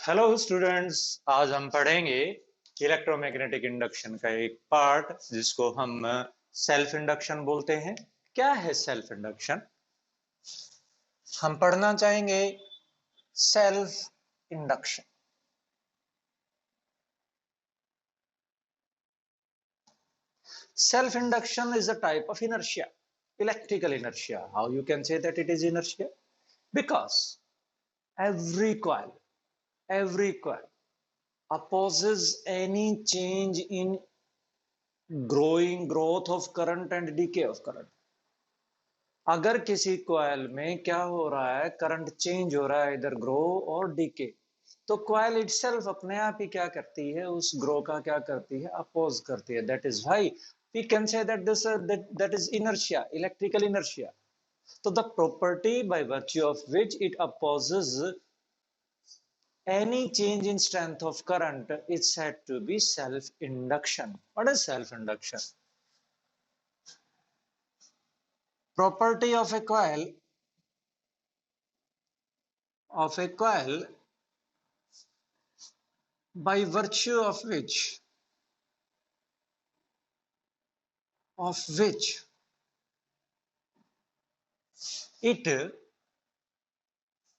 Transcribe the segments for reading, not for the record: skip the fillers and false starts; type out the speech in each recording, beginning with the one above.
Hello students, आज हम पढ़ेंगे इलेक्ट्रोमैग्नेटिक इंडक्शन का एक पार्ट जिसको हम सेल्फ इंडक्शन बोलते हैं। क्या है सेल्फ इंडक्शन? हम पढ़ना चाहेंगे self induction. Self induction is a type of inertia, electrical inertia. How you can say that it is inertia? Because every coil opposes any change in growth of current and decay of current. अगर किसी coil में क्या हो रहा है, current change हो रहा है, इधर ग्रो और डीके, तो कॉइल इटसेल्फ अपने आप ही क्या करती है, उस ग्रो का क्या करती है, अपोज करती है। That is why we can say that this that is inertia, electrical inertia. तो the property by virtue of which it opposes any change in strength of current is said to be self induction. What is self induction? Property of a coil by virtue of which it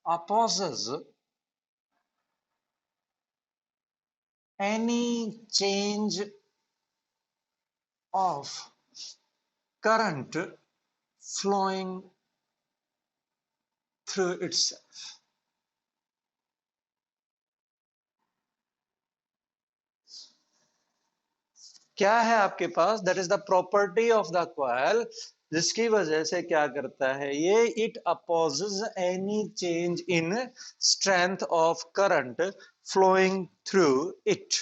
opposes any change of current flowing through itself. क्या है आपके पास? That is the property of the coil, जिसकी वजह से क्या करता है ये, it opposes any change in strength of current flowing through it.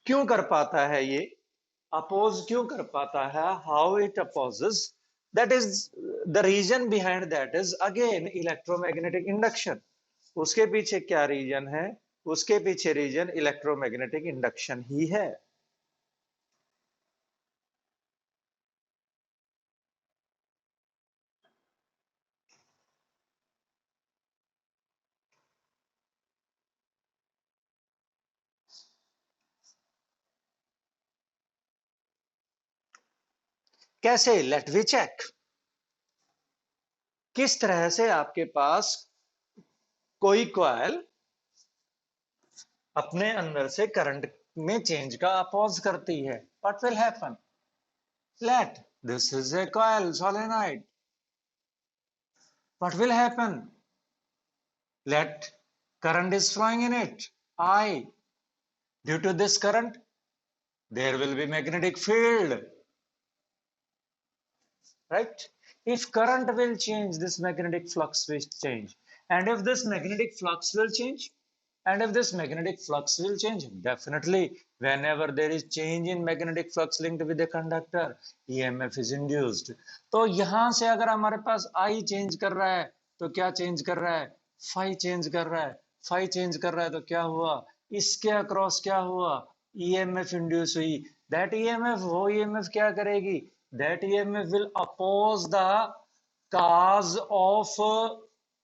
क्यों कर पाता है ये? अपोज क्यों कर पाता है? How it opposes? That is the reason behind that is again electromagnetic induction. उसके पीछे क्या रीजन है? उसके पीछे रीजन इलेक्ट्रोमैग्नेटिक इंडक्शन ही है। कैसे? Let we check. किस तरह से आपके पास कोई कॉइल अपने अंदर से करंट में चेंज का अपोज करती है? What will happen? Let this is a coil solenoid. What will happen? Let current is flowing in it, I. Due to this current, there will be magnetic field, right? If current will change, this magnetic flux will change. And if this magnetic flux will change, definitely whenever there is change in magnetic flux linked with the conductor, EMF is induced. तो यहां से अगर हमारे पास I change कर रहा है तो क्या चेंज कर रहा है? फाई चेंज कर रहा है। फाई चेंज कर रहा है तो क्या हुआ? इसके अक्रॉस क्या हुआ? EMF इंड्यूस हुई। दैट EMF, वो EMF क्या करेगी? That EMF will oppose the cause of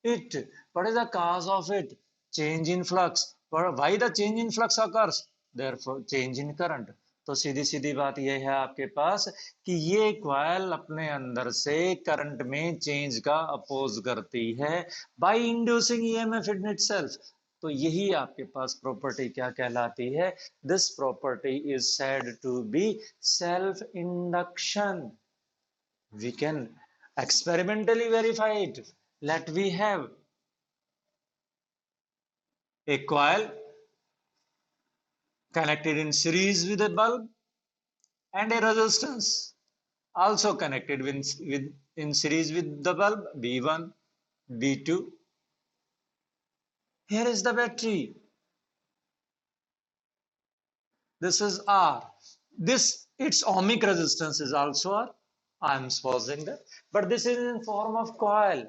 it. What is the cause of it? Change in flux. Why the change in flux occurs? Therefore change in current. तो सीधी सीधी बात यह है आपके पास कि ये कॉइल अपने अंदर से करंट में चेंज का अपोज करती है by inducing EMF in itself. तो यही आपके पास प्रॉपर्टी क्या कहलाती है? This property is said to be self induction. We can experimentally verify it. Let we have a coil connected in series with a bulb and a resistance also connected with in series with the bulb, B1, B2. Here is the battery. This is R. This, its ohmic resistance is also R. I am supposing that. But this is in form of coil.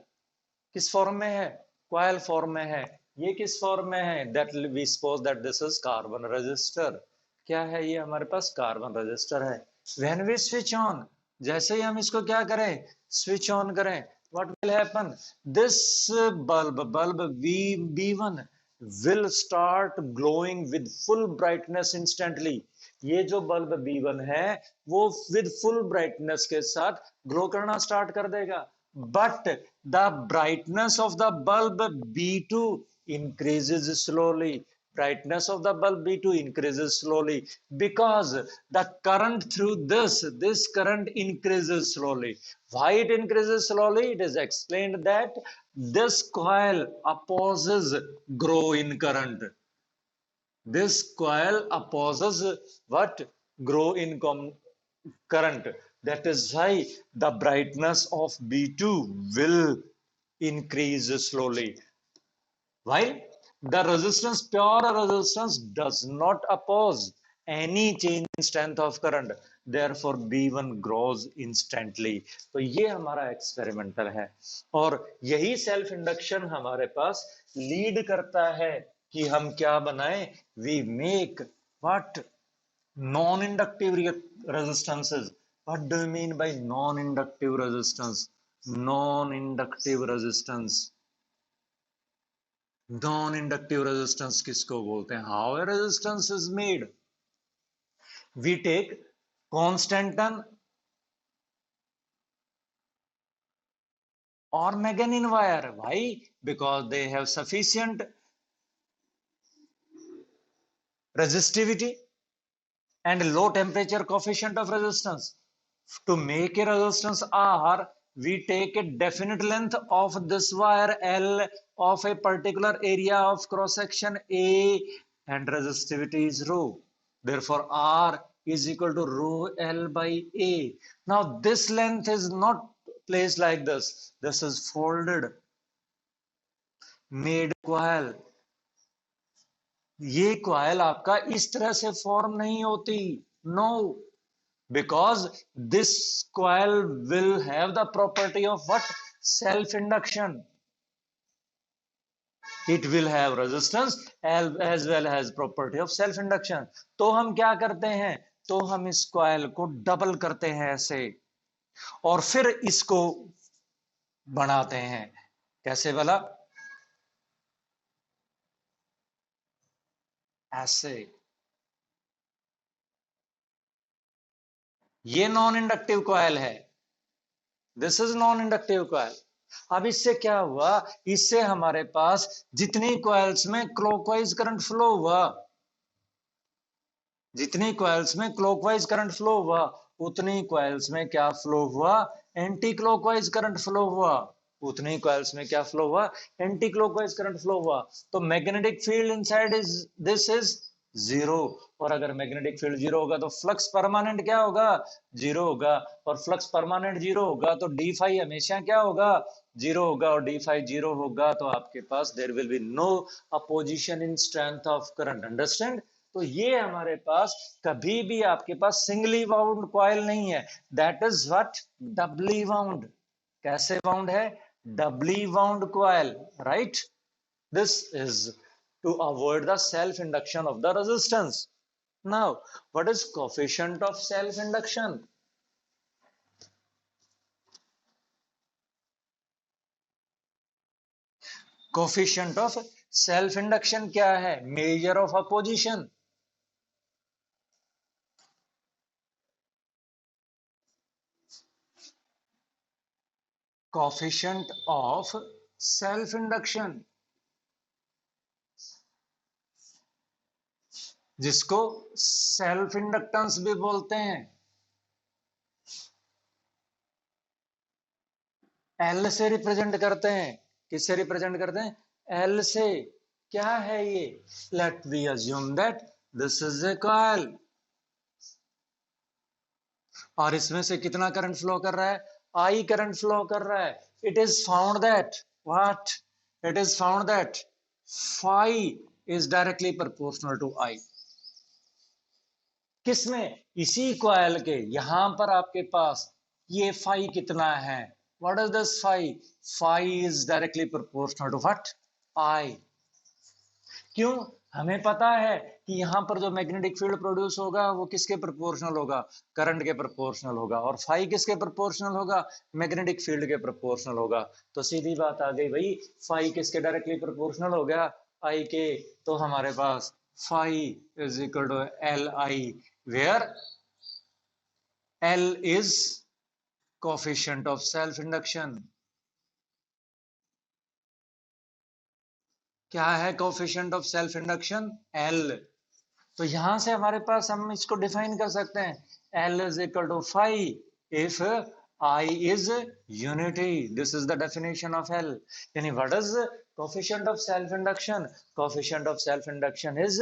किस form में है? Coil form में है। ये किस form में है? That we suppose that this is carbon resistor. क्या है ये? हमारे पास कार्बन रेजिस्टर है। व्हेन वी स्विच ऑन, जैसे ही हम इसको क्या करें, स्विच ऑन करें, what will happen? This bulb B1 will start glowing with full brightness instantly. ये जो बल्ब B1 है वो with full brightness के साथ ग्लो करना स्टार्ट कर देगा, but the brightness of the bulb B2 increases slowly. Brightness of the bulb B2 increases slowly because the current through this current increases slowly. Why it increases slowly? It is explained that this coil opposes grow in current. This coil opposes what? Grow in current. That is why the brightness of B2 will increase slowly. While the resistance, pure resistance, does not oppose any change in strength of current, therefore B1 grows instantly. तो ये हमारा experimental है और यही self induction हमारे पास lead करता है कि हम क्या बनाएं, we make what, non inductive resistances. What do you mean by non inductive resistance? Non inductive resistance, non inductive resistance किसको बोलते हैं? How a resistance is made? We take constantan और manganin wire. Why? Because they have sufficient resistivity and low temperature coefficient of resistance. To make a resistance R, we take a definite length of this wire L of a particular area of cross section A and resistivity is rho. Therefore, R is equal to rho L by A. Now, this length is not placed like this. This is folded, made coil. ये coil आपका इस तरह से form नहीं होती. No, because this coil will have the property of what? Self induction. It will have resistance as well as property of self induction. तो हम क्या करते हैं? तो हम इस कॉइल को डबल करते हैं ऐसे और फिर इसको बनाते हैं. कैसे वाला? ऐसे. ये नॉन इंडक्टिव कॉइल है. This is non inductive coil. अब इससे क्या हुआ? इससे हमारे पास जितनी कॉइल्स में क्लॉकवाइज करंट फ्लो हुआ, जितनी कॉइल्स में क्लॉकवाइज करंट फ्लो हुआ, उतनी कॉइल्स में क्या फ्लो हुआ? एंटी क्लॉकवाइज करंट फ्लो हुआ. उतनी कॉइल्स में क्या फ्लो हुआ? एंटी क्लॉकवाइज करंट फ्लो हुआ. तो magnetic field inside is this is zero. और अगर मैग्नेटिक फील्ड जीरो होगा तो फ्लक्स परमानेंट क्या होगा? जीरो होगा. और फ्लक्स परमानेंट जीरो होगा तो डी फाई हमेशा क्या होगा? जीरो होगा. और डी फाई जीरो होगा तो आपके पास there will be no opposition in strength of current. Understand? तो ये हमारे पास कभी भी आपके पास सिंगली वाउंड कॉइल नहीं है. That is what? Doubly wound. कैसे वाउंड है? Doubly wound coil. Right? This is to avoid the self induction of the resistance. Now, what is coefficient of self induction? Coefficient of self induction क्या है? Measure of opposition. Coefficient of self induction, जिसको self inductance भी बोलते हैं. L से represent करते हैं. किससे रिप्रेजेंट करते हैं? एल से. क्या है ये? Let we assume that this is a coil और इसमें से कितना करंट फ्लो कर रहा है? आई करंट फ्लो कर रहा है. It is found that what? It is found that phi is directly proportional to I. किसमें? इसी कॉइल के. यहां पर आपके पास ये फाई कितना है? What is this phi? Phi is directly proportional to what? I. क्यों? हमें पता है कि यहाँ पर जो मैग्नेटिक फील्ड प्रोड्यूस होगा वो किसके प्रोपोर्शनल होगा? करंट के प्रोपोर्शनल होगा। और फाई किसके प्रोपोर्शनल होगा? मैग्नेटिक फील्ड के प्रोपोर्शनल होगा। तो सीधी बात आ गई भाई, फाई किसके डायरेक्टली प्रोपोर्शनल हो गया? आई के। तो हमारे पास phi is equal to L I, where L is coefficient of self induction. क्या है coefficient of self induction? L. तो यहां से हमारे पास हम इसको डिफाइन कर सकते हैं, L is equal to phi if I is unity. This is the definition of L. यानी what is coefficient of self induction? Coefficient of self induction is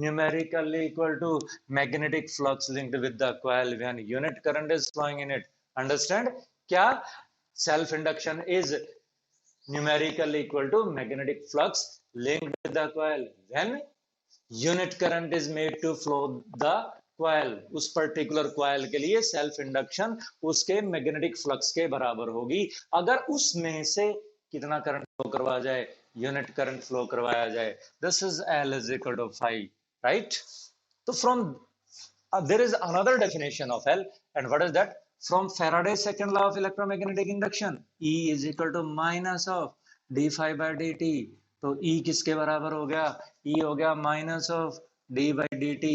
numerically equal to magnetic flux linked with the coil when unit current is flowing in it. Understand? क्या? Self induction is numerically equal to magnetic flux linked with the coil when unit current is made to flow the coil। उस particular coil के लिए self induction उसके magnetic flux के बराबर होगी अगर उसमें से कितना करंट फ्लो करवाया जाए? यूनिट करंट फ्लो करवाया जाए। This is L is equal to phi, right? तो from there is another definition of L, and what is that? From Faraday's second law of electromagnetic induction, E is equal to minus of d phi by dt। तो E किसके बराबर हो गया? E हो गया minus of d by dt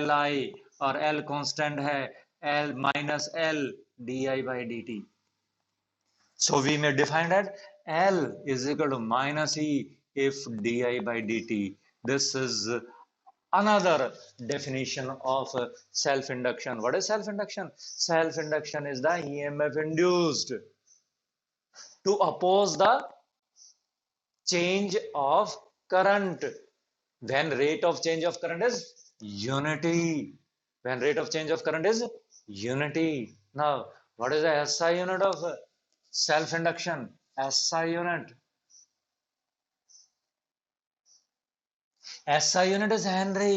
Li, और L constant है, L minus L di by dt। So we may define that L is equal to minus E if di by dt। This is another definition of self-induction. What is self-induction? Self-induction is the EMF induced to oppose the change of current when rate of change of current is unity. When rate of change of current is unity. Now, what is the SI unit of self-induction? SI unit. SI unit is Henry.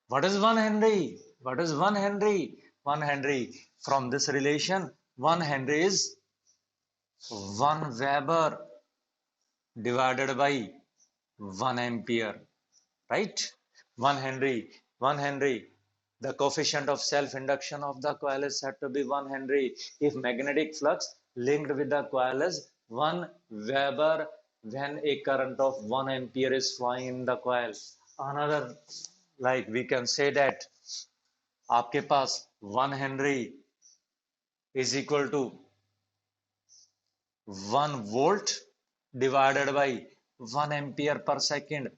What is 1 Henry? What is 1 Henry? 1 Henry. From this relation, 1 Henry is 1 Weber divided by 1 ampere, right? 1 Henry. 1 Henry. The coefficient of self-induction of the coil is said to be 1 Henry if magnetic flux linked with the coil is 1 Weber when a current of 1 ampere is flowing in the coil. Another, like we can say that आपके पास 1 Henry is equal to 1 volt divided by 1 ampere per second,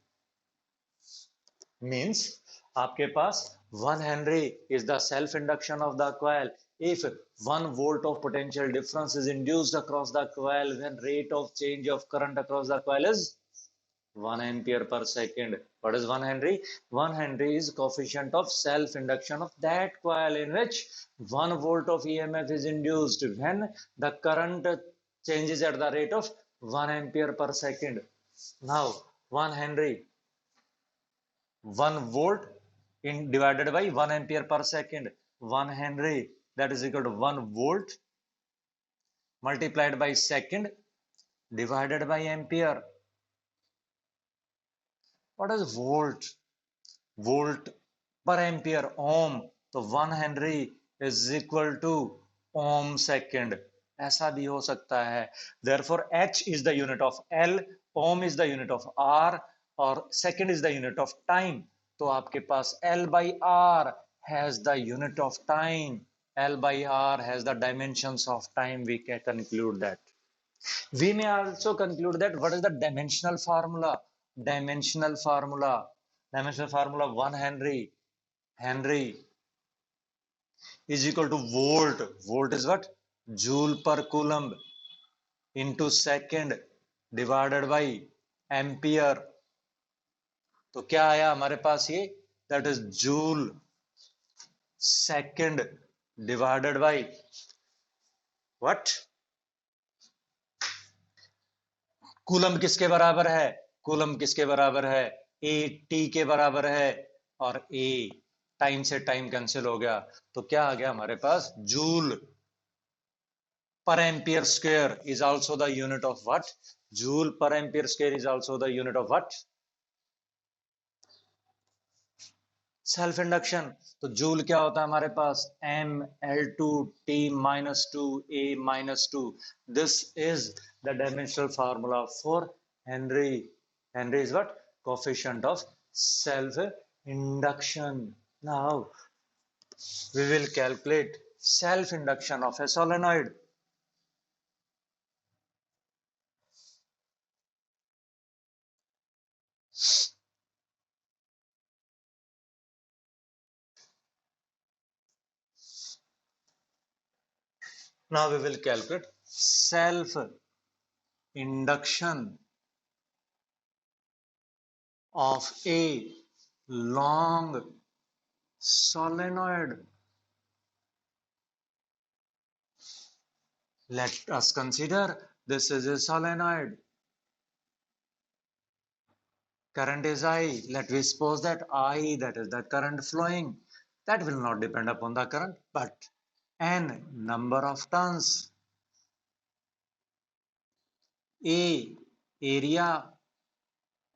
means आपके पास 1 Henry is the self induction of the coil if 1 volt of potential difference is induced across the coil when rate of change of current across the coil is 1 ampere per second. What is 1 Henry? 1 Henry is coefficient of self induction of that coil in which 1 volt of EMF is induced when the current changes at the rate of 1 ampere per second. Now 1 Henry, 1 volt in divided by 1 ampere per second. 1 Henry, that is equal to 1 volt multiplied by second divided by ampere. What is volt? Volt per ampere, ohm. तो 1 Henry is equal to ohm second. ऐसा भी हो सकता है. Therefore H is the unit of L, ohm is the unit of R, और second is the unit of time. तो आपके पास L by R has the unit of time. L by R has the dimensions of time. We can conclude that. We may also conclude that what is the dimensional formula? Dimensional formula. Dimensional formula 1 Henry. Henry is equal to volt. Volt is what? Joule per coulomb into second divided by ampere. तो क्या आया हमारे पास ये? That is joule second divided by what? Coulomb किसके बराबर है? Coulomb किसके बराबर है? ए टी के बराबर है, और ए टाइम से टाइम कैंसिल हो गया, तो क्या आ गया हमारे पास? Joule per ampere square is also the unit of what? Joule per ampere square is also the unit of what? Self induction. तो जूल क्या होता है हमारे पास? mL2T-2A-2. This is the dimensional formula for Henry. Henry is what? Coefficient of self induction. Now we will calculate self induction of a solenoid. Now we will calculate self induction of a long solenoid. Let us consider this is a solenoid. Current is I. Let me suppose that I, that is the current flowing. That will not depend upon the current, but n number of turns. A area,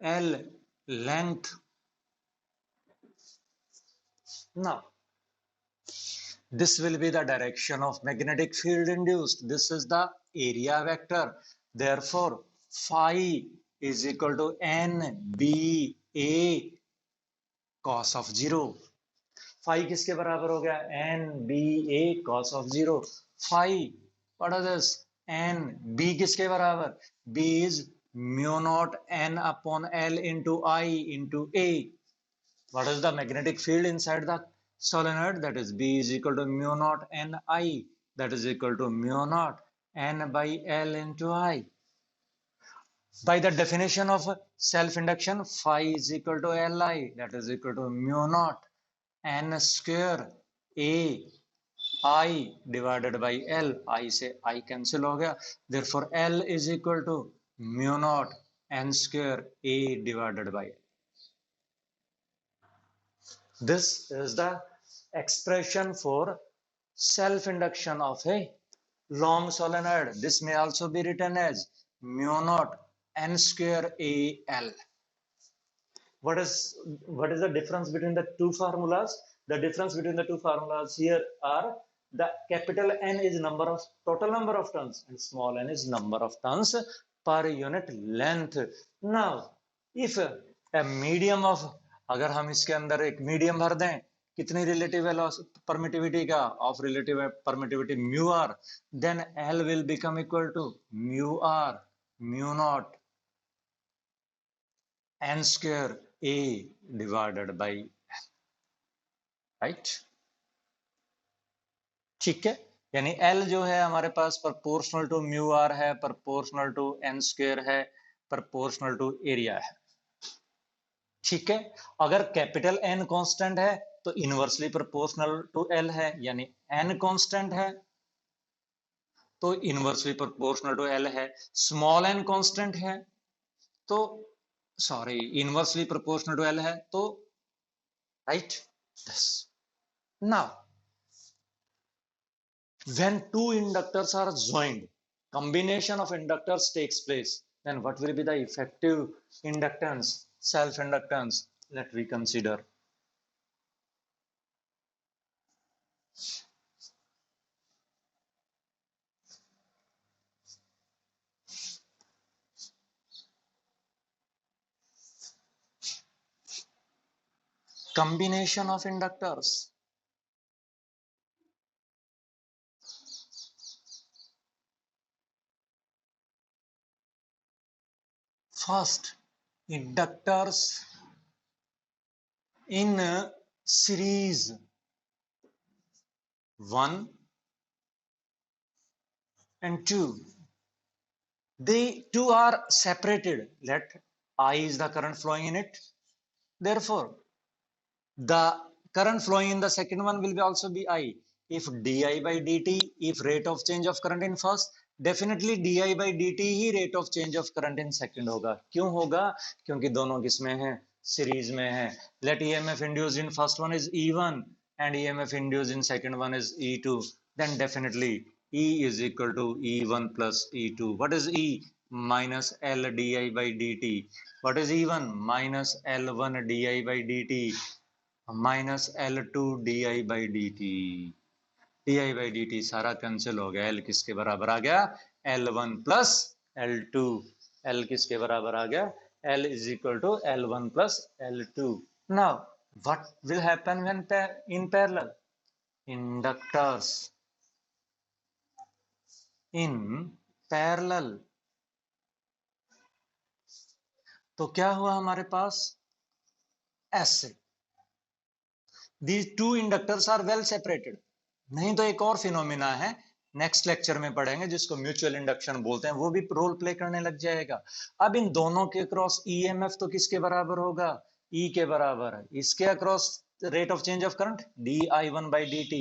L length. Now, this will be the direction of magnetic field induced. This is the area vector. Therefore, phi is equal to NBA cos of 0. Phi किसके बराबर हो गया? NBA cos of 0. Phi, what is this? N. B किसके बराबर? B is mu naught N upon L into I into A. What is the magnetic field inside the solenoid? That is B is equal to mu naught N I. That is equal to mu naught N by L into I. By the definition of self-induction, phi is equal to Li. That is equal to mu naught N square A I divided by L. I से I cancel हो गया. Therefore, L is equal to mu naught N square A divided by L. This is the expression for self-induction of a long solenoid. This may also be written as mu naught N square AL. What is the difference between the two formulas? The difference between the two formulas here are the capital N is total number of turns and small n is number of turns per unit length. Now, if a medium of, अगर हम इसके अंदर एक medium भर दें, कितनी relative permittivity का? Of relative permittivity mu r, then L will become equal to mu r mu naught N square A divided by L, right? ठीक है, यानी L जो है हमारे पास प्रोपोर्शनल टू म्यू आर है, प्रोपोर्शनल टू N स्क्वायर है, proportional to area है. ठीक है, अगर कैपिटल N कांस्टेंट है तो इनवर्सली प्रोपोर्शनल टू L है, यानी N कांस्टेंट है तो इनवर्सली प्रोपोर्शनल टू L है. स्मॉल n कांस्टेंट है तो sorry inversely proportional to L है तो right. Now when two inductors are joined, combination of inductors takes place, then what will be the effective inductance, self inductance? Let we consider. Combination of inductors. First, inductors in series 1 and 2. They two are separated. Let I is the current flowing in it. Therefore, the current flowing in the second one will be also be I. If di by dt, if rate of change of current in first, definitely di by dt he rate of change of current in second होगा. क्यों होगा? क्योंकि दोनों किसमें हैं? Series में है. Let EMF induced in first one is E1 and EMF induced in second one is E2. Then definitely E is equal to E1 plus E2. What is E? minus L di by dt. What is E1? Minus L1 di by dt minus L2 di by dt. di by dt सारा cancel हो गया. L किसके बराबर आ गया? L1 plus L2. L किसके बराबर आ गया? L is equal to L1 plus L2. Now, what will happen when in parallel? Inductors in parallel. तो क्या हुआ हमारे पास? ऐसे these two inductors are well separated. नहीं तो एक और फिनोमिना है, नेक्स्ट लेक्चर में पढ़ेंगे, जिसको म्यूचुअल इंडक्शन बोलते हैं, वो भी रोल प्ले करने लग जाएगा. अब इन दोनों के अक्रॉस ईएमएफ तो किसके बराबर होगा? ई के बराबर है. इसके across rate of change of current di1 by dt,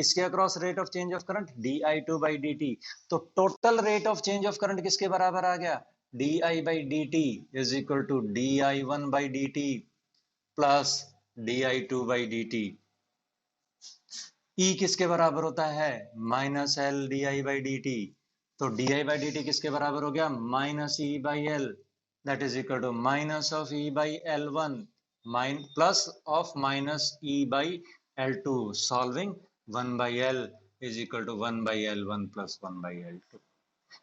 इसके across rate of change of current di2 by dt. तो total rate of change of current किसके बराबर आ गया? di by dt is equal to di1 by dt plus di2 by dt. E किसके बराबर होता है? Minus L D I by D T. तो D I by D T किसके बराबर हो गया? Minus E by L. That is equal to minus of E by L one plus of minus E by L two. Solving 1 by L is equal to 1 by L one plus 1 by L two.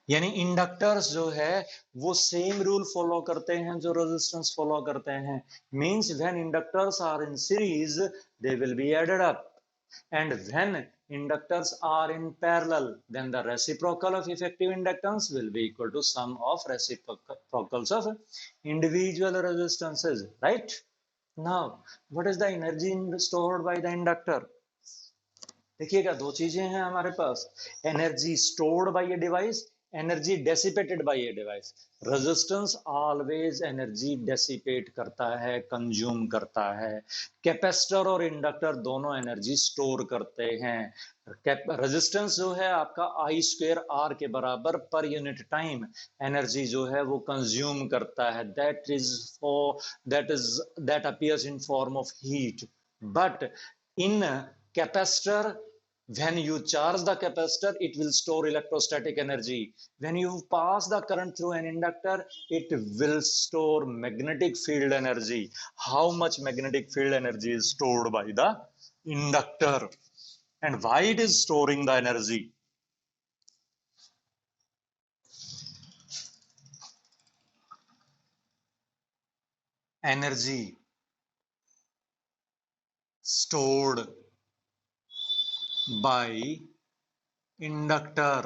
यानी inductors जो है वो same rule follow करते हैं जो resistance follow करते हैं. Means when inductors are in series they will be added up. And when inductors are in parallel, then the reciprocal of effective inductance will be equal to sum of reciprocals of individual resistances, right? Now, what is the energy stored by the inductor? देखिएगा, दो चीजें हैं हमारे पास. Energy stored by a device, energy dissipated by a device. Resistance always energy dissipate करता है, consume करता है. कैपेसिटर और इंडक्टर दोनों एनर्जी स्टोर करते हैं. रेजिस्टेंस जो है आपका आई स्क्वायर आर के बराबर पर यूनिट टाइम एनर्जी जो है वो कंज्यूम करता है. That appears in form of heat. But in capacitor, when you charge the capacitor, it will store electrostatic energy. When you pass the current through an inductor, it will store magnetic field energy. How much magnetic field energy is stored by the inductor, and why it is storing the energy? Energy stored by inductor.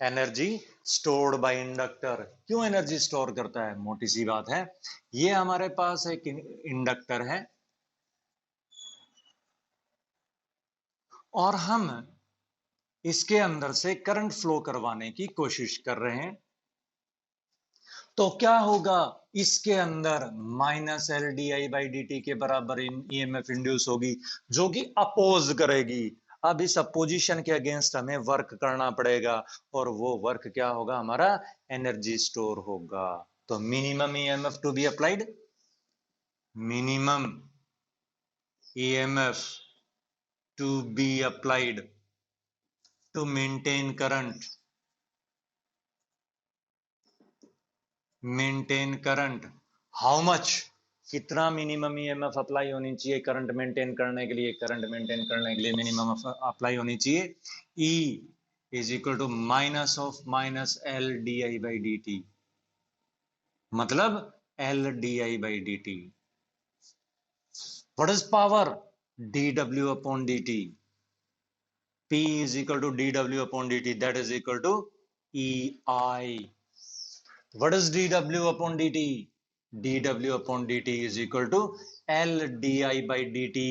Energy stored bye inductor. क्यों energy store करता है? मोटी सी बात है. ये हमारे पास एक inductor है और हम इसके अंदर से करंट फ्लो करवाने की कोशिश कर रहे हैं. तो क्या होगा? इसके अंदर minus L D I by D T के बराबर ईएमएफ इंड्यूस होगी, जो कि अपोज करेगी. अब इस अपोजिशन के अगेंस्ट हमें वर्क करना पड़ेगा, और वो वर्क क्या होगा? हमारा एनर्जी स्टोर होगा. तो minimum EMF to be applied, minimum EMF to be applied to maintain current, maintain current. How much? कितना मिनिमम ईएमएफ अप्लाई होनी चाहिए करंट मेंटेन करने के लिए? करंट मेंटेन करने के लिए मिनिमम अप्लाई होनी चाहिए E is equal to minus of minus L D I by D T, मतलब L D I by D T. What is power? dw upon dt. P is equal to dw upon dt, that is equal to EI. What is dw upon dt? dw upon dt is equal to L di by dt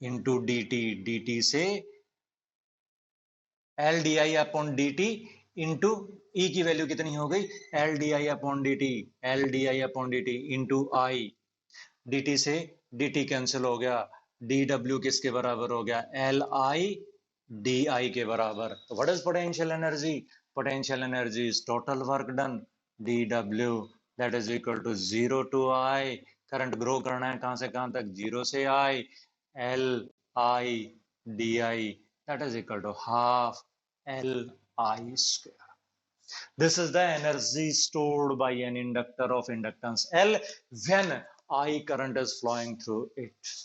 into dt. dt से L di upon dt into E की value कितनी हो गई? L di upon dt, L di upon dt into I. dt से dt cancel हो गया. dw किसके बराबर हो गया? Li di के बराबर. तो what is potential energy? Potential energy is total work done dw, that is equal to 0 to I. Current grow करना है कहां से कहां तक? 0 से I. L I di, that is equal to half L I square. This is the energy stored by an inductor of inductance L when I current is flowing through it.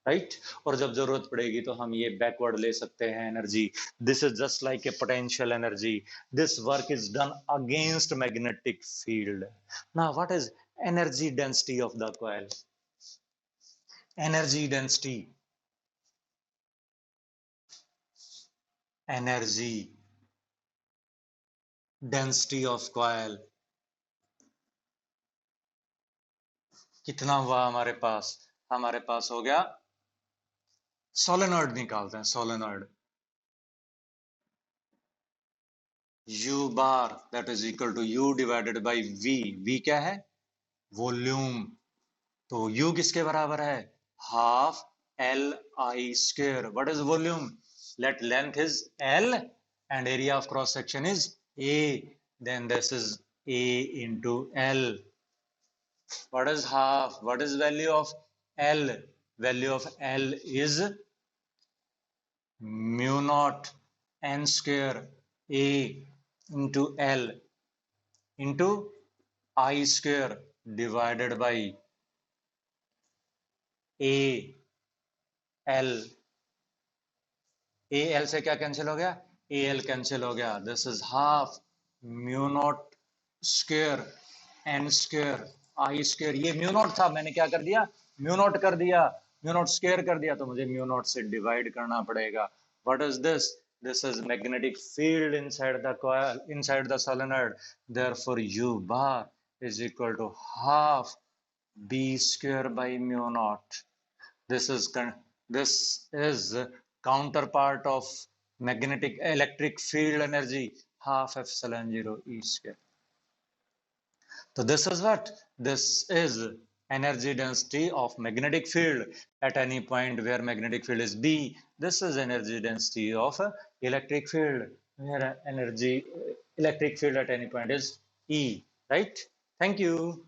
Right और जब जरूरत पड़ेगी तो हम ये backward ले सकते हैं energy. This is just like a potential energy. This work is done against magnetic field. Now what is energy density of the coil? Energy density, energy density of coil कितना हुआ हमारे पास? हमारे पास हो गया, सोलेनॉइड निकालते हैं. Solenoid U bar that is equal to U divided by V. V क्या है? वॉल्यूम. तो U किसके बराबर है? Half LI square. What is volume? Late length is L and area of cross section is A. Then this is A into L. What is half? What is value of L? Value of L is mu naught N square A into L into I square divided by A L. A L से क्या cancel हो गया? A L cancel हो गया. This is half mu naught square N square I square. ये mu naught था, मैंने क्या कर दिया? mu naught कर दिया. mu naught square कर दिया तो मुझे mu naught से डिवाइड करना पड़ेगा. What is this? This is magnetic field inside the coil, inside the solenoid. Therefore, U bar is equal to half B square by mu naught. This is counterpart of magnetic electric field energy, half epsilon 0 E square. So this is what? This is energy density of magnetic field at any point where magnetic field is B. This is energy density of electric field where energy electric field at any point is E. Right? Thank you.